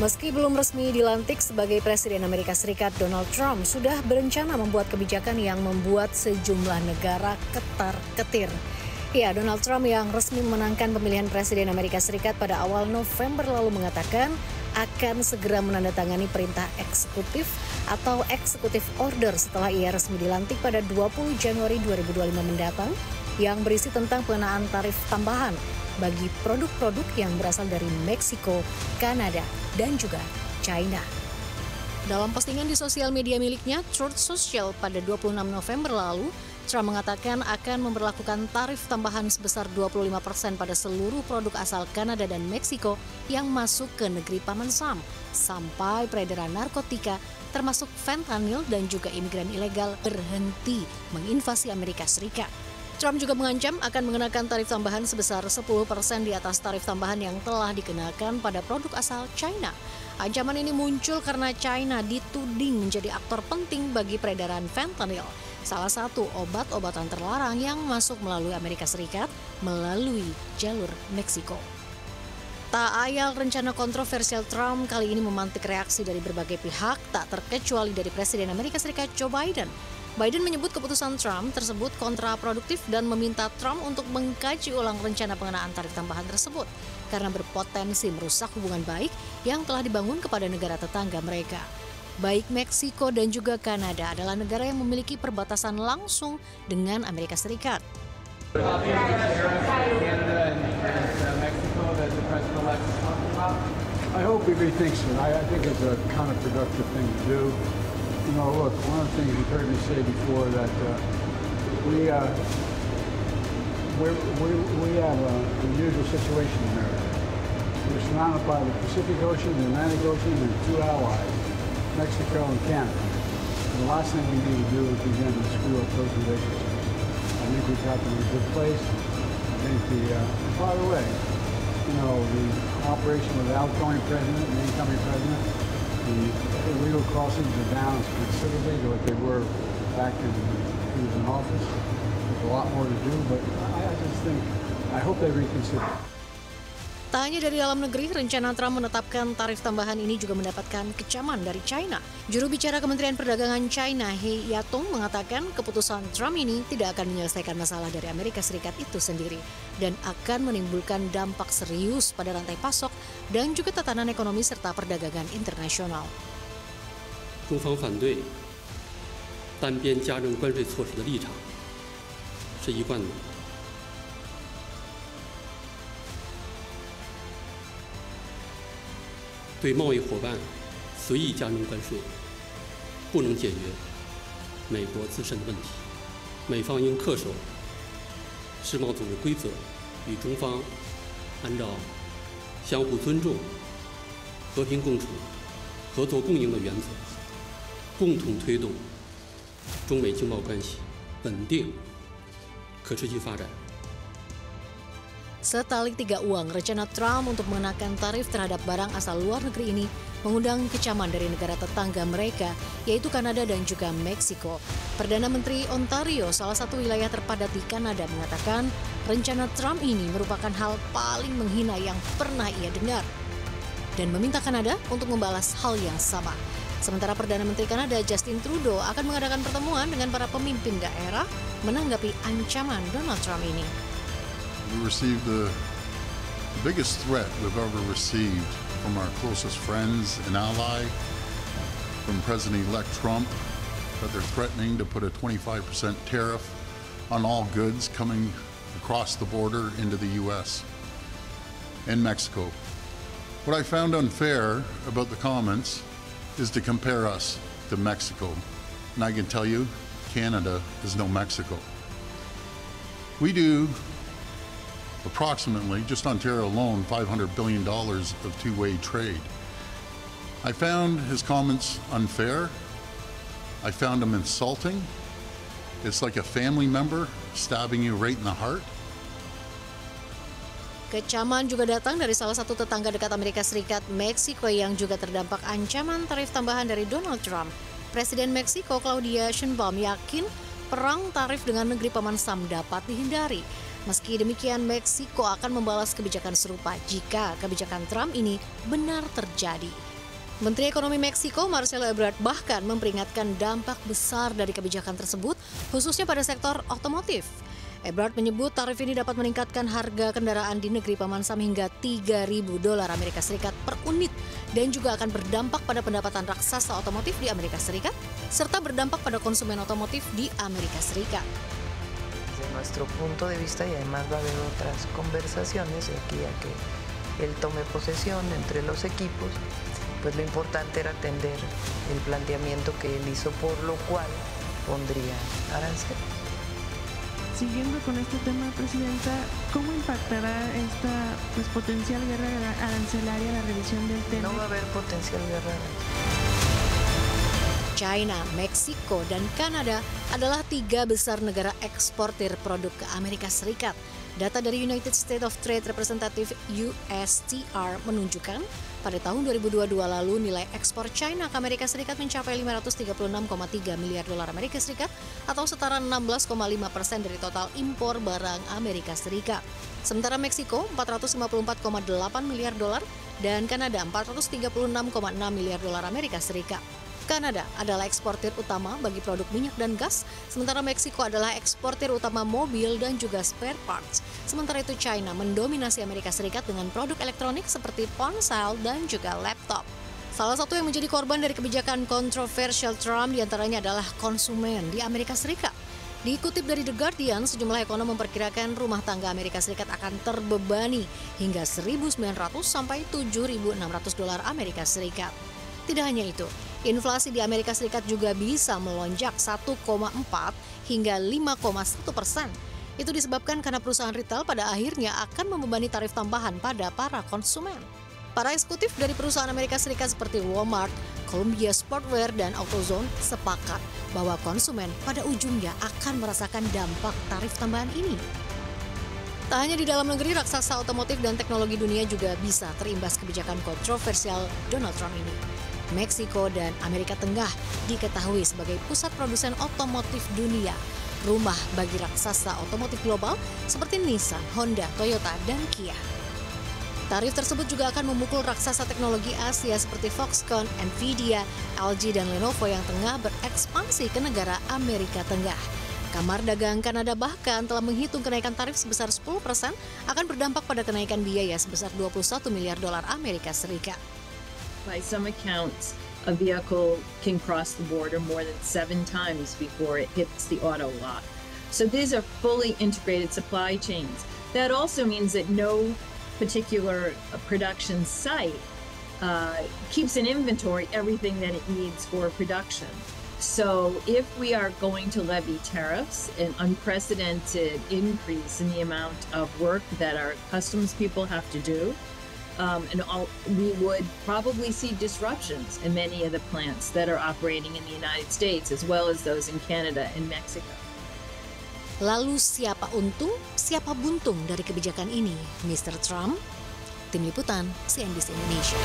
Meski belum resmi dilantik sebagai Presiden Amerika Serikat, Donald Trump sudah berencana membuat kebijakan yang membuat sejumlah negara ketar-ketir. Ya, Donald Trump yang resmi memenangkan pemilihan Presiden Amerika Serikat pada awal November lalu mengatakan akan segera menandatangani perintah eksekutif atau executive order setelah ia resmi dilantik pada 20 Januari 2025 mendatang yang berisi tentang pengenaan tarif tambahan bagi produk-produk yang berasal dari Meksiko, Kanada, dan juga China. Dalam postingan di sosial media miliknya, Truth Social pada 26 November lalu, Trump mengatakan akan memberlakukan tarif tambahan sebesar 25% pada seluruh produk asal Kanada dan Meksiko yang masuk ke negeri Paman Sam, sampai peredaran narkotika termasuk fentanyl dan juga imigran ilegal berhenti menginvasi Amerika Serikat. Trump juga mengancam akan mengenakan tarif tambahan sebesar 10% di atas tarif tambahan yang telah dikenakan pada produk asal China. Ancaman ini muncul karena China dituding menjadi aktor penting bagi peredaran fentanyl, salah satu obat-obatan terlarang yang masuk melalui Amerika Serikat melalui jalur Meksiko. Tak ayal rencana kontroversial Trump kali ini memantik reaksi dari berbagai pihak, tak terkecuali dari Presiden Amerika Serikat Joe Biden. Biden menyebut keputusan Trump tersebut kontraproduktif dan meminta Trump untuk mengkaji ulang rencana pengenaan tarif tambahan tersebut karena berpotensi merusak hubungan baik yang telah dibangun kepada negara tetangga mereka. Baik Meksiko dan juga Kanada adalah negara yang memiliki perbatasan langsung dengan Amerika Serikat. I hope he rethinks it. I think it's a counterproductive thing to do. You know, look, one of the things you've heard me say before that we have an unusual situation in America. We're surrounded by the Pacific Ocean, the Atlantic Ocean, and two allies, Mexico and Canada. And the last thing we need to do is begin to screw up those relationships. I think we've got them in a good place. I think by the way, you know, the operation with the outgoing president and the incoming president, the illegal crossings are down considerably to what they were back in he was in office. There's a lot more to do, but I just think, I hope they reconsider. Tak hanya dari dalam negeri, rencana Trump menetapkan tarif tambahan ini juga mendapatkan kecaman dari China. Juru bicara Kementerian Perdagangan China, He Yatong, mengatakan keputusan Trump ini tidak akan menyelesaikan masalah dari Amerika Serikat itu sendiri dan akan menimbulkan dampak serius pada rantai pasok dan juga tatanan ekonomi serta perdagangan internasional. 中方反对单边加征关税措施的立场是一贯的。对贸易伙伴随意加征关税，不能解决美国自身的问题。美方应恪守世贸组织规则，与中方按照相互尊重、和平共处、合作共赢的原则，共同推动中美经贸关系稳定、可持续发展。 Setalik tiga uang, rencana Trump untuk mengenakan tarif terhadap barang asal luar negeri ini mengundang kecaman dari negara tetangga mereka, yaitu Kanada dan juga Meksiko. Perdana Menteri Ontario, salah satu wilayah terpadat di Kanada, mengatakan rencana Trump ini merupakan hal paling menghina yang pernah ia dengar dan meminta Kanada untuk membalas hal yang sama. Sementara Perdana Menteri Kanada Justin Trudeau akan mengadakan pertemuan dengan para pemimpin daerah menanggapi ancaman Donald Trump ini. We received the biggest threat we've ever received from our closest friends and ally, from President-elect Trump, that they're threatening to put a 25% tariff on all goods coming across the border into the U.S. and Mexico. What I found unfair about the comments is to compare us to Mexico. And I can tell you, Canada is no Mexico. We do approximately, just Ontario alone, $500 billion of two-way trade. I found his comments unfair. I found them insulting. It's like a family member stabbing you right in the heart. Kecaman juga datang dari salah satu tetangga dekat Amerika Serikat, Meksiko, yang juga terdampak ancaman tarif tambahan dari Donald Trump. Presiden Meksiko Claudia Sheinbaum yakin perang tarif dengan negeri Paman Sam dapat dihindari. Meski demikian, Meksiko akan membalas kebijakan serupa jika kebijakan Trump ini benar terjadi. Menteri Ekonomi Meksiko Marcelo Ebrard bahkan memperingatkan dampak besar dari kebijakan tersebut, khususnya pada sektor otomotif. Ebrard menyebut tarif ini dapat meningkatkan harga kendaraan di negeri Paman Sam hingga $3.000 Amerika Serikat per unit dan juga akan berdampak pada pendapatan raksasa otomotif di Amerika Serikat serta berdampak pada konsumen otomotif di Amerika Serikat. Desde nuestro punto de vista, y además va a haber otras conversaciones de aquí a que él tome posesión entre los equipos, pues lo importante era atender el planteamiento que él hizo, por lo cual pondría aranceles. Siguiendo con este tema, Presidenta, ¿cómo impactará esta potencial guerra arancelaria la revisión del tema? No va a haber potencial guerra arancelaria. China, Meksiko, dan Kanada adalah 3 besar negara eksportir produk ke Amerika Serikat. Data dari United States of Trade Representative USTR menunjukkan pada tahun 2022 lalu nilai ekspor China ke Amerika Serikat mencapai $536,3 miliar Amerika Serikat atau setara 16,5% dari total impor barang Amerika Serikat. Sementara Meksiko $454,8 miliar dan Kanada $436,6 miliar Amerika Serikat. Kanada adalah eksportir utama bagi produk minyak dan gas, sementara Meksiko adalah eksportir utama mobil dan juga spare parts. Sementara itu China mendominasi Amerika Serikat dengan produk elektronik seperti ponsel dan juga laptop. Salah satu yang menjadi korban dari kebijakan kontroversial Trump diantaranya adalah konsumen di Amerika Serikat. Dikutip dari The Guardian, sejumlah ekonom memperkirakan rumah tangga Amerika Serikat akan terbebani hingga $1.900 sampai $7.600 Amerika Serikat. Tidak hanya itu, inflasi di Amerika Serikat juga bisa melonjak 1,4 hingga 5,1%. Itu disebabkan karena perusahaan retail pada akhirnya akan membebani tarif tambahan pada para konsumen. Para eksekutif dari perusahaan Amerika Serikat seperti Walmart, Columbia Sportswear, dan AutoZone sepakat bahwa konsumen pada ujungnya akan merasakan dampak tarif tambahan ini. Tak hanya di dalam negeri, raksasa otomotif dan teknologi dunia juga bisa terimbas kebijakan kontroversial Donald Trump ini. Meksiko dan Amerika Tengah diketahui sebagai pusat produsen otomotif dunia, rumah bagi raksasa otomotif global seperti Nissan, Honda, Toyota, dan Kia. Tarif tersebut juga akan memukul raksasa teknologi Asia seperti Foxconn, Nvidia, LG, dan Lenovo yang tengah berekspansi ke negara Amerika Tengah. Kamar Dagang Kanada bahkan telah menghitung kenaikan tarif sebesar 10% akan berdampak pada kenaikan biaya sebesar $21 miliar Amerika Serikat. By some accounts, a vehicle can cross the border more than 7 times before it hits the auto lot. So these are fully integrated supply chains. That also means that no particular production site keeps in inventory everything that it needs for production. So if we are going to levy tariffs, an unprecedented increase in the amount of work that our customs people have to do, we would probably see disruptions in many of the plants that are operating in the United States, as well as those in Canada and Mexico. Lalu siapa untung, siapa buntung dari kebijakan ini, Mr. Trump? Tim Liputan, CNBC Indonesia.